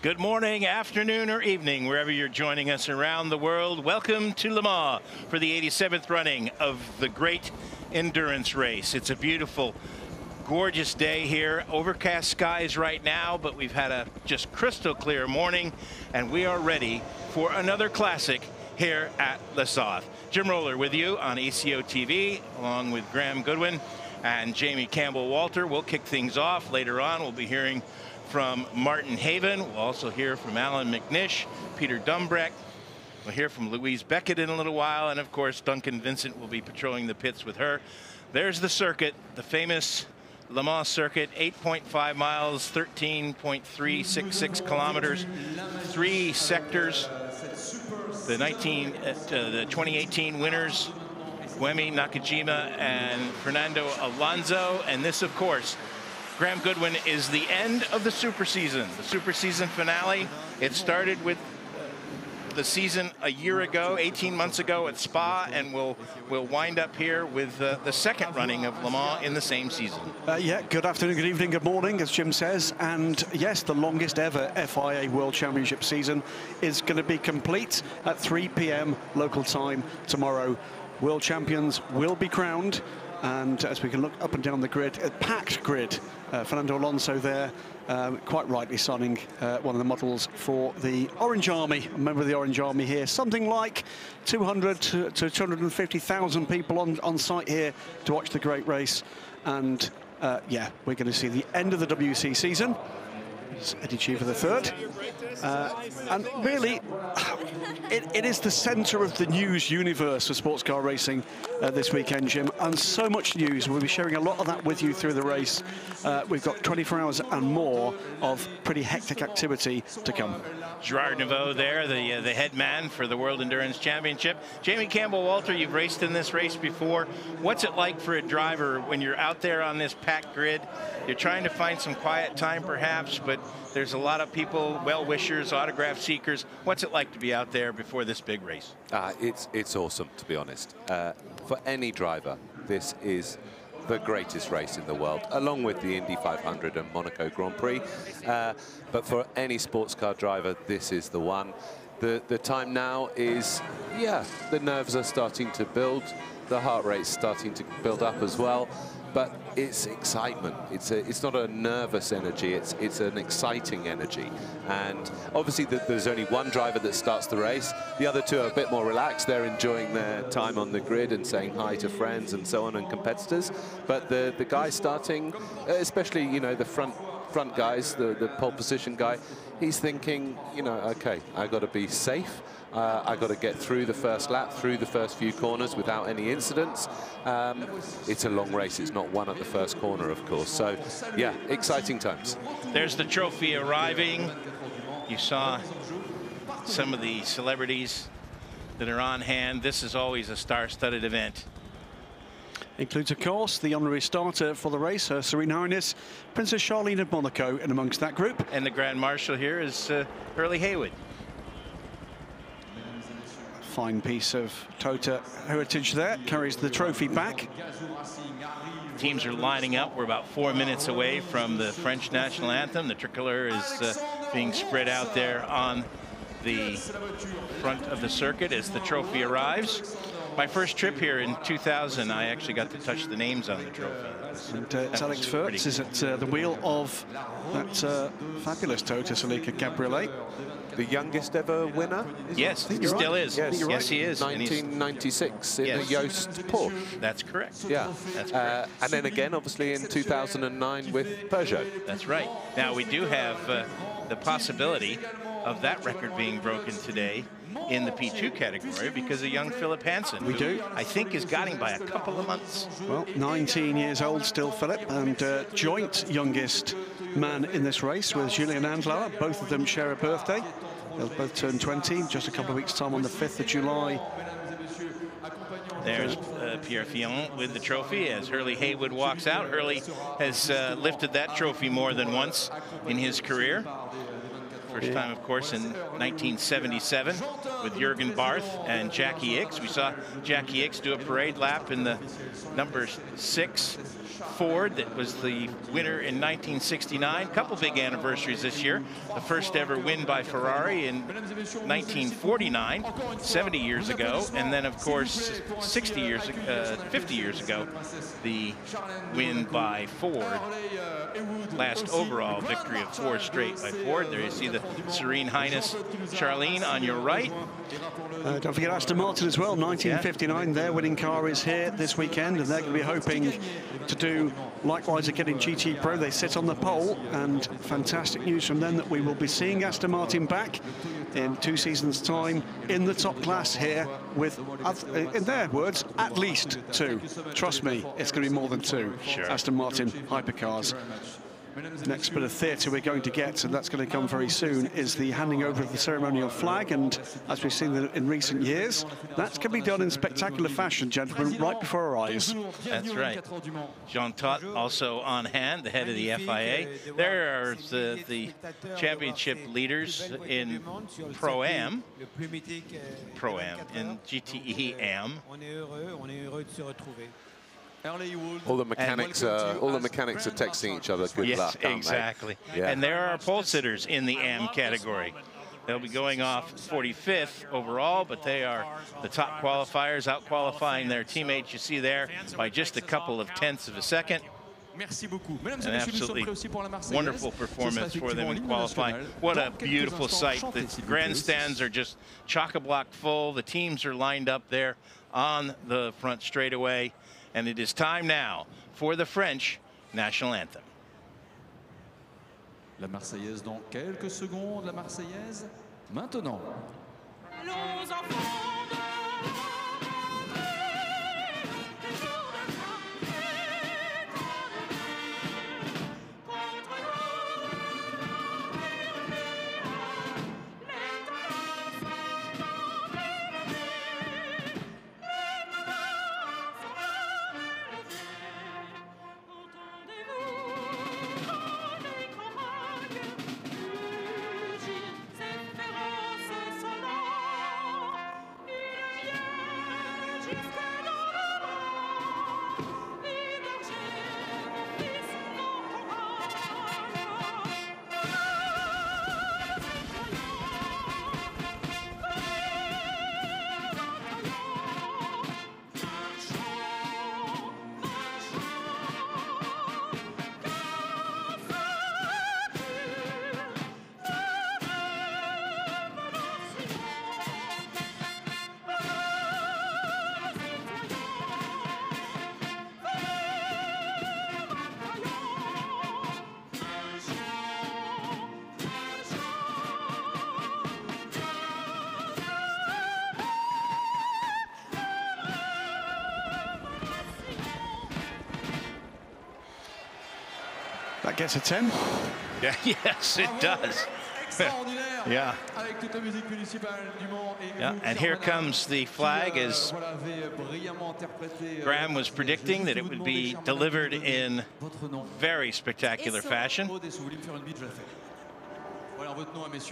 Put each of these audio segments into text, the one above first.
Good morning, afternoon, or evening, wherever you're joining us around the world. Welcome to Le Mans for the 87th running of the great endurance race. It's a beautiful, gorgeous day here. Overcast skies right now, but we've had a just crystal clear morning, and we are ready for another classic here at Les Sauves. Jim Roller with you on ACO TV, along with Graham Goodwin and Jamie Campbell-Walter. We'll kick things off. Later on, we'll be hearing from Martin Haven. We'll also hear from Alan McNish, Peter Dumbreck. We'll hear from Louise Beckett in a little while, and of course Duncan Vincent will be patrolling the pits with her. There's the circuit, the famous Le Mans circuit, 8.5 miles, 13.366 kilometers, 3 sectors. The 2018 winners, Guemi Nakajima and Fernando Alonso, and this, of course, Graham Goodwin, is the end of the super season finale. It started with the season a year ago, 18 months ago at Spa, and we'll wind up here with the second running of Le Mans in the same season. Yeah, good afternoon, good evening, good morning, as Jim says. And yes, the longest ever FIA World Championship season is going to be complete at 3 p.m. local time tomorrow. World champions will be crowned. And as we can look up and down the grid, a packed grid, Fernando Alonso there, quite rightly signing one of the models for the Orange Army, a member of the Orange Army here. Something like 200 to 250,000 people on site here to watch the great race. And yeah, we're going to see the end of the WC season. It's Eddie Cheever III. And really, it is the centre of the news universe for sports car racing this weekend, Jim. And so much news. We'll be sharing a lot of that with you through the race. We've got 24 hours and more of pretty hectic activity to come. Gerard Neveu there, the head man for the World Endurance Championship. Jamie Campbell-Walter, you've raced in this race before. What's it like for a driver when you're out there on this packed grid? You're trying to find some quiet time perhaps, but there's a lot of people, well-wishers, autograph seekers. What's it like to be out there before this big race? It's awesome, to be honest. For any driver, this is the greatest race in the world, along with the Indy 500 and Monaco Grand Prix. But for any sports car driver, this is the one. The time now is, yeah, the nerves are starting to build. The heart rate's starting to build up as well. But it's excitement. It's not a nervous energy. It's an exciting energy. And obviously, there's only one driver that starts the race. The other two are a bit more relaxed. They're enjoying their time on the grid and saying hi to friends and so on and competitors. But the guy starting, especially the front guys, the pole position guy, he's thinking, okay, I got to be safe. I got to get through the first lap, through the first few corners without any incidents. It's a long race. It's not one at the first corner, of course. So, yeah, exciting times. There's the trophy arriving. You saw some of the celebrities that are on hand. This is always a star-studded event. Includes, of course, the honorary starter for the race, Her Serene Highness Princess Charlene of Monaco, in amongst that group. And the Grand Marshal here is Hurley Haywood. Fine piece of Tota heritage there, carries the trophy back. Teams are lining up. We're about 4 minutes away from the French national anthem. The tricolor is being spread out there on the front of the circuit as the trophy arrives. My first trip here in 2000, I actually got to touch the names on the trophy. And it's Alex Furtz is at the wheel of that fabulous Tota Celica Cabriolet. The youngest ever winner? Yes, he still is. Yes, he is. 1996 in a Yost Porsche. That's correct. Yeah. That's correct. And then again, obviously, in 2009 with Peugeot. That's right. Now, we do have the possibility of that record being broken today in the P2 category because of young Philip Hansen. We do. I think is guiding by a couple of months. Well, 19 years old still, Philip, and joint youngest man in this race with Julien Andlauer. Both of them share a birthday. They'll both turn 20 just a couple of weeks' time on the 5th of July. There's Pierre Fillon with the trophy as Hurley Haywood walks out. Hurley has lifted that trophy more than once in his career. First time, of course, in 1977 with Jürgen Barth and Jackie Ickx. We saw Jackie Ickx do a parade lap in the number 6 Ford that was the winner in 1969. Couple big anniversaries this year. The first ever win by Ferrari in 1949, 70 years ago, and then, of course, 50 years ago, the win by Ford. Last overall victory of 4 straight by Ford. There you see the Serene Highness Charlene on your right. Don't forget Aston Martin as well, 1959. Their winning car is here this weekend, and they're going to be hoping to do likewise again in GT Pro. They sit on the pole, and fantastic news from them that we will be seeing Aston Martin back in 2 seasons' time in the top class here with, in their words, at least 2. Trust me, it's going to be more than 2 Aston Martin hypercars. Next bit of theatre we're going to get, and that's going to come very soon, is the handing over of the ceremonial flag. And as we've seen in recent years, that's going to be done in spectacular fashion, gentlemen, right before our eyes. That's right. Jean Todt also on hand, the head of the FIA. There are the championship leaders in Pro-Am, in GTE Am. All the mechanics are texting each other. Good luck, exactly. And there are pole sitters in the Am category. They'll be going off 45th overall, but they are the top qualifiers, out-qualifying their teammates. You see there by just a couple of tenths of a second. An absolutely wonderful performance for them in qualifying. What a beautiful sight. The grandstands are just chock-a-block full. The teams are lined up there on the front straightaway. And it is time now for the French national anthem. La Marseillaise dans quelques secondes, la Marseillaise maintenant. That gets a 10. Yeah, yes, it does. Yeah. And here comes the flag, as Graham was predicting that it would be delivered in very spectacular fashion.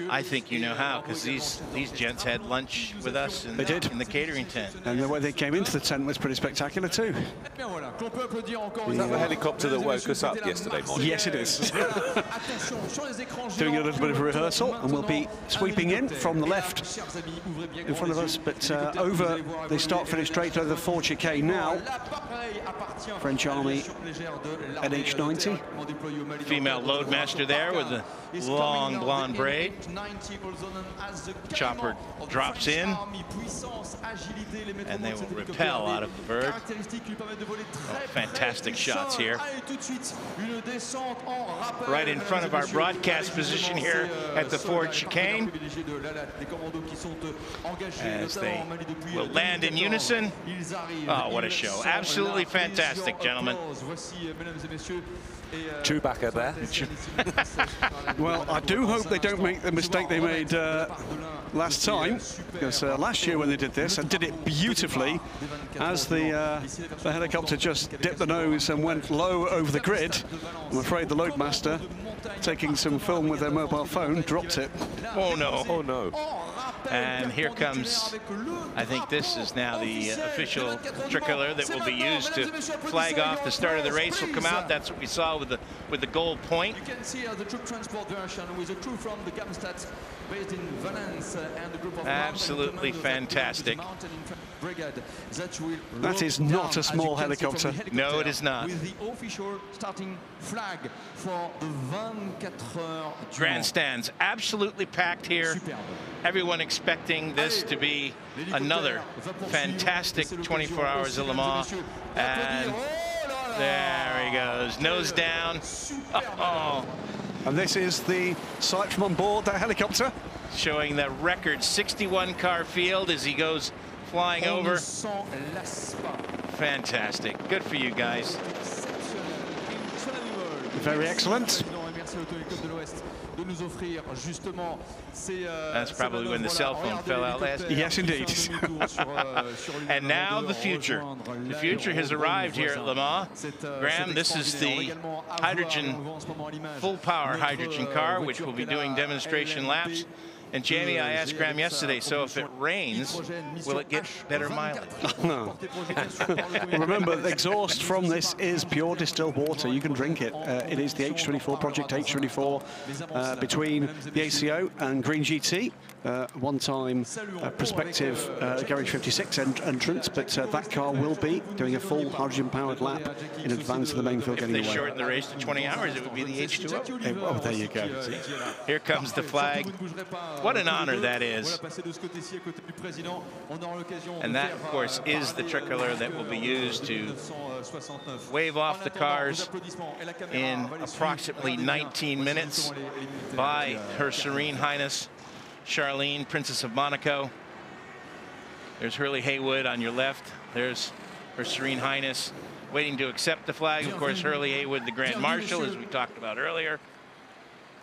I think you know how, because these gents had lunch with us in the catering tent. And the way they came into the tent was pretty spectacular too. Was that the helicopter that woke us up yesterday morning? Yes, it is. Doing a little bit of a rehearsal, and we'll be sweeping in from the left in front of us, but over the start-finish straight over the Ford chicane now. French Army NH90. Female loadmaster there with the long blonde braid. Chopper drops in, and they will rappel out of the bird. Oh, fantastic shots here. Right in front of our broadcast position here at the Ford chicane, as they will land in unison. Oh, what a show. Absolutely fantastic, gentlemen. Chewbacca there. Well, I do hope they don't make the mistake they made last time, because last year when they did this, and did it beautifully, as the helicopter just dipped the nose and went low over the grid, I'm afraid the loadmaster taking some film with their mobile phone, dropped it. Oh no. Oh no. And here comes, I think this is now the official tricolor that will be used to flag off the start of the race. Will come out. That's what we saw with the gold point. You can see the troop transport version with a crew from the Darmstadt based in Valence and the group of absolutely fantastic. That is not a small helicopter. No, it is not. With the official starting flag for the 24 Heures du Mans. Grandstands absolutely packed here. Superbe. Everyone expecting this to be another fantastic 24 hours of Le Mans. And there he goes, nose down. Oh. And this is the sight from on board that helicopter. Showing the record 61 car field as he goes flying over. Fantastic. Good for you guys. Very excellent. That's probably when the cell phone fell out last. Yes, indeed. And now the future. The future has arrived here at Le Mans. Graham, this is the hydrogen, full power hydrogen car, which will be doing demonstration laps. And Jamie, I asked Graham yesterday, so if it rains, will it get better mileage? No. Remember, the exhaust from this is pure distilled water. You can drink it. It is the H24, Project H24, between the ACO and Green GT. One-time prospective Garage 56 entrance, but that car will be doing a full hydrogen-powered lap in advance of the main field If getting they away. shorten the race to 20 hours, it would be the H2O. Oh, there you go. Here comes the flag. What an honor that is. And that, of course, is the tricolor that will be used to wave off the cars in approximately 19 minutes by Her Serene Highness Charlene, Princess of Monaco. There's Hurley Haywood on your left. There's Her Serene Highness waiting to accept the flag. Of course, Hurley Haywood, the Grand Marshal, as we talked about earlier.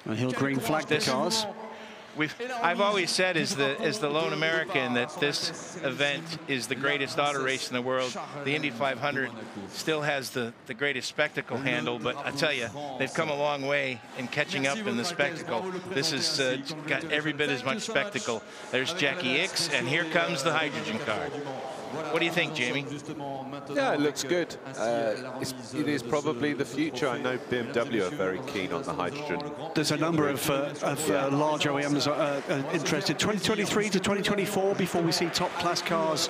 And he'll green flag the cars. I've always said as the lone American that this event is the greatest auto race in the world. The Indy 500 still has the greatest spectacle handle, but I tell you, they've come a long way in catching up in the spectacle. This has got every bit as much spectacle. There's Jackie Ickx, and here comes the hydrogen car. What do you think, Jamie? Yeah, it looks good. It is probably the future. I know BMW are very keen on the hydrogen. There's a number of large OEMs interested. 2023 to 2024 before we see top-class cars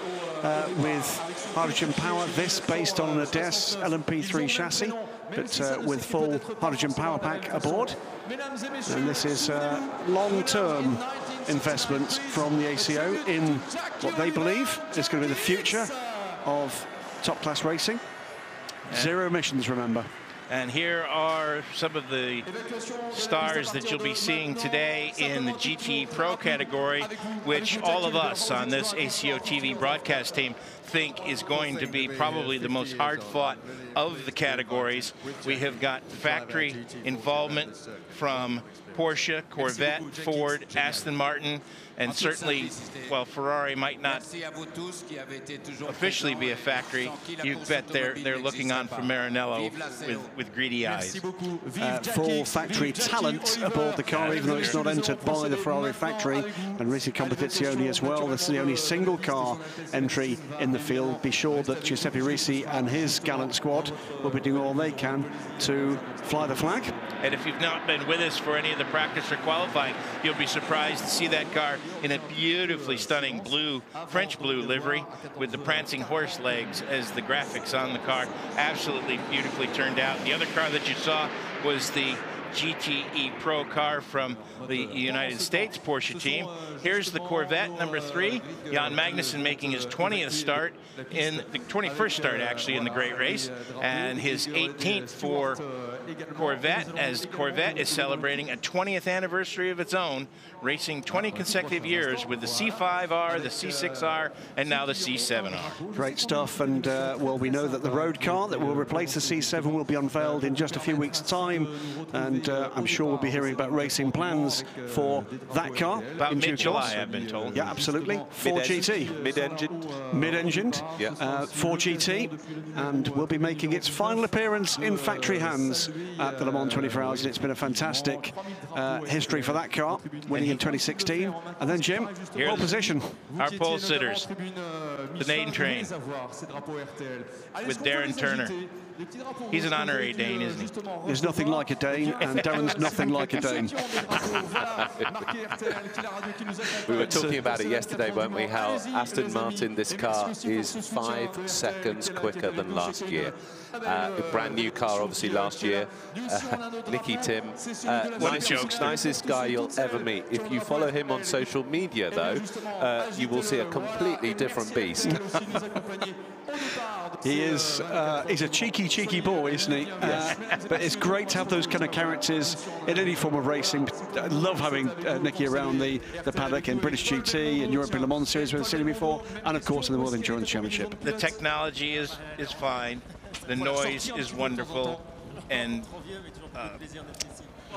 with hydrogen power. This based on an ADES LMP3 chassis, but with full hydrogen power pack aboard. And this is long-term investment from the ACO in what they believe is going to be the future of top-class racing. Zero emissions, remember. And here are some of the stars that you'll be seeing today in the GT Pro category, which all of us on this ACO TV broadcast team think is going to be probably the most hard-fought of the categories. We have got factory involvement from Porsche, Corvette, Ford, Aston Martin, and certainly, while Ferrari might not officially be a factory, you bet they're looking on for Maranello with greedy eyes. Full factory talent aboard the car, even though it's not entered by the Ferrari factory, and Risi Competizione as well. This is the only single car entry in the field. Be sure that Giuseppe Risi and his gallant squad will be doing all they can to fly the flag. And if you've not been with us for any of the practice or qualifying, you'll be surprised to see that car in a beautifully stunning blue, French blue livery with the prancing horse legs as the graphics on the car. Absolutely beautifully turned out. The other car that you saw was the GTE Pro car from the United States Porsche team. Here's the Corvette #3. Jan Magnussen making his 20th start in the 21st start actually in the Great Race, and his 18th for Corvette, as Corvette is celebrating a 20th anniversary of its own, racing 20 consecutive years with the C5R, the C6R, and now the C7R. Great stuff, and well, we know that the road car that will replace the C7 will be unveiled in just a few weeks' time, and and I'm sure we'll be hearing about racing plans for that car. About mid-July, I've been told. Yeah, absolutely. 4GT. Mid-engined. Mid-engined. Yeah. 4GT, and will be making its final appearance in factory hands at the Le Mans 24 Hours, and it's been a fantastic history for that car, winning in 2016. And then, Jim, pole position. Our pole sitters, the Dane train, with Darren Turner. He's an honorary Dane, isn't he? There's nothing like a Dane, and Darren's nothing like a Dane. We were talking about it yesterday, weren't we? How Aston Martin, this car is 5 seconds quicker than last year. A brand new car, obviously, last year. Nicky Tim, nicest guy you'll ever meet. If you follow him on social media, though, you will see a completely different beast. He is, he's a cheeky boy, isn't he? But it's great to have those kind of characters in any form of racing. I love having Nicky around the paddock in British GT and European Le Mans Series we've seen him before, and of course in the World Endurance Championship. The technology is fine, the noise is wonderful, and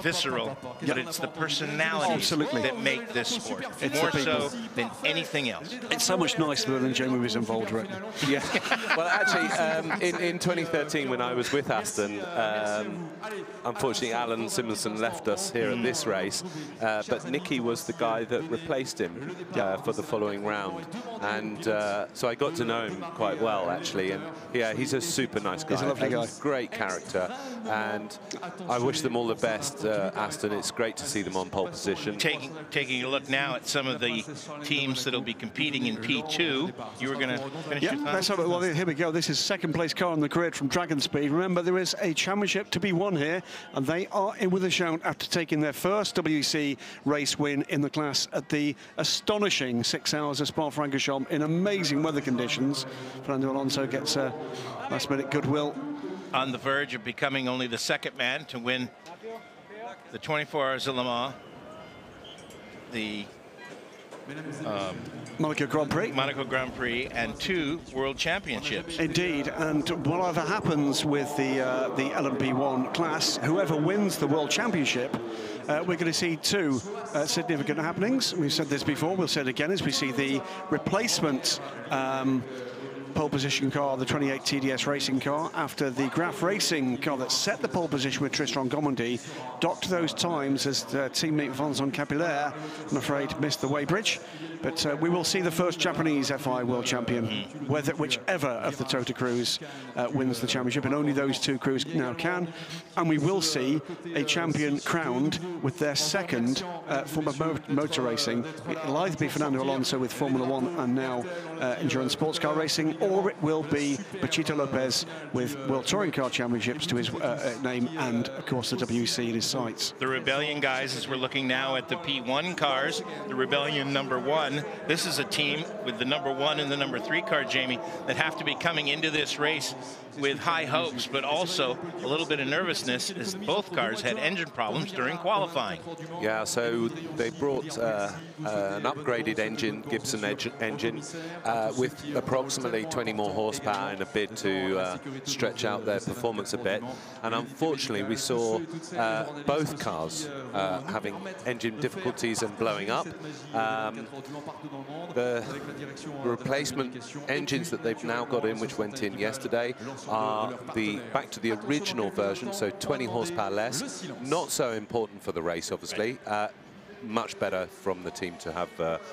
visceral, but it's the personalities that make this sport. It's more so than anything else. It's so much nicer than Jamie was involved, right? Yeah. Well, actually, in 2013, when I was with Aston, unfortunately, Alan Simonson left us here at this race, but Nicky was the guy that replaced him for the following round. And so I got to know him quite well, actually. And yeah, he's a super nice guy. He's a lovely guy. Great character. And I wish them all the best, Aston. It's great to see them on pole position. Taking a look now at some of the teams that'll be competing in P2. You were going to finish your time? Let's have it. Well, here we go. This is second place car on the grid from Dragon Speed. Remember, there is a championship to be won here, and they are in with a shout after taking their first WEC race win in the class at the astonishing 6 hours of Spa-Francorchamps in amazing weather conditions. Fernando Alonso gets a last-minute goodwill. On the verge of becoming only the second man to win the 24 Hours of Le Mans, the Monaco Grand Prix, and 2 World Championships. Indeed, and whatever happens with the LMP1 class, whoever wins the World Championship, we're going to see 2 significant happenings. We've said this before, we'll say it again as we see the replacement pole position car, the 28 TDS racing car, after the Graf Racing car that set the pole position with Tristan Gomondi docked those times as teammate Vincent Capillaire, I'm afraid, missed the weighbridge. But we will see the first Japanese FI world champion, whichever of the Tota crews wins the championship, and only those 2 crews now can. And we will see a champion crowned with their second form of motor racing. It'll either be Fernando Alonso with Formula 1 and now endurance sports car racing, or it will be Pachito Lopez with World Touring Car Championships to his name, and of course the WEC in his sights. The Rebellion guys, as we're looking now at the P1 cars, the Rebellion #1. This is a team with the #1 and the #3 car, Jamie, that have to be coming into this race with high hopes, but also a little bit of nervousness as both cars had engine problems during qualifying. Yeah, so they brought an upgraded engine, Gibson engine, with approximately 20 more horsepower in a bid to stretch out their performance a bit. And unfortunately, we saw both cars having engine difficulties and blowing up. The replacement engines that they've now got in, which went in yesterday, are back to the original version, so 20 horsepower less. Not so important for the race, obviously. Much better from the team to have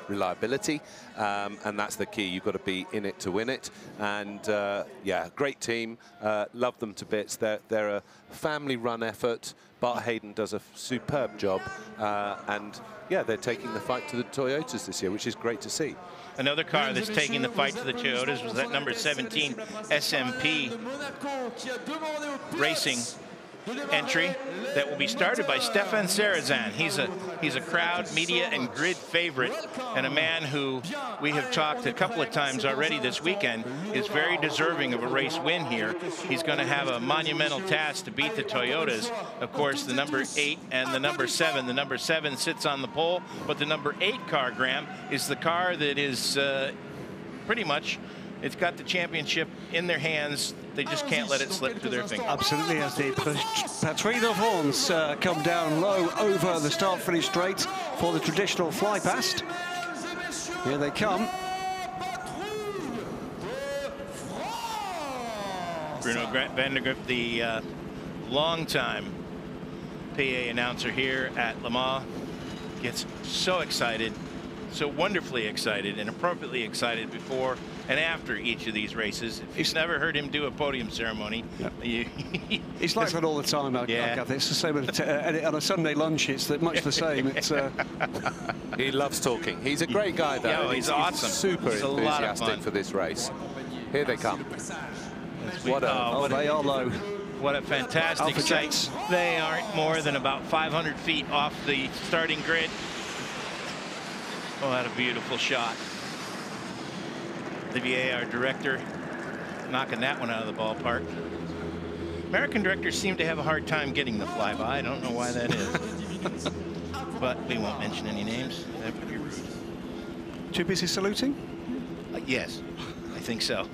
reliability, and that's the key. You've got to be in it to win it. And yeah, great team. Love them to bits. They're a family-run effort. Bart Hayden does a superb job, and yeah, they're taking the fight to the Toyotas this year, which is great to see. Another car that's taking the fight to the Toyotas was that #17 SMP Racing entry that will be started by Stefan Sarrazin. He's a crowd, media, and grid favorite, and a man who we have talked a couple of times already this weekend is very deserving of a race win here. He's going to have a monumental task to beat the Toyotas. Of course, the #8 and the #7. The #7 sits on the pole, but the #8 car, Graham, is the car that is pretty much, it's got the championship in their hands They just can't let it slip through their fingers. Absolutely, as the Patrouille de France come down low over the start-finish straight for the traditional fly past. Here they come. Bruno Vandegrift, the longtime PA announcer here at Le Mans, gets so excited, so wonderfully excited and appropriately excited before and after each of these races. If you've never heard him do a podium ceremony, He's like that all the time. It's the same on a Sunday lunch. It's much the same. It's he loves talking. He's a great guy, though. Yeah, he's awesome. Super enthusiastic for this race. Here they come. they are low. What a fantastic sight. They aren't more than about 500 feet off the starting grid. Oh, what a beautiful shot. Olivier, our director, knocking that one out of the ballpark. American directors seem to have a hard time getting the flyby. I don't know why that is. But we won't mention any names. That would be rude. Too busy saluting? Yes, I think so.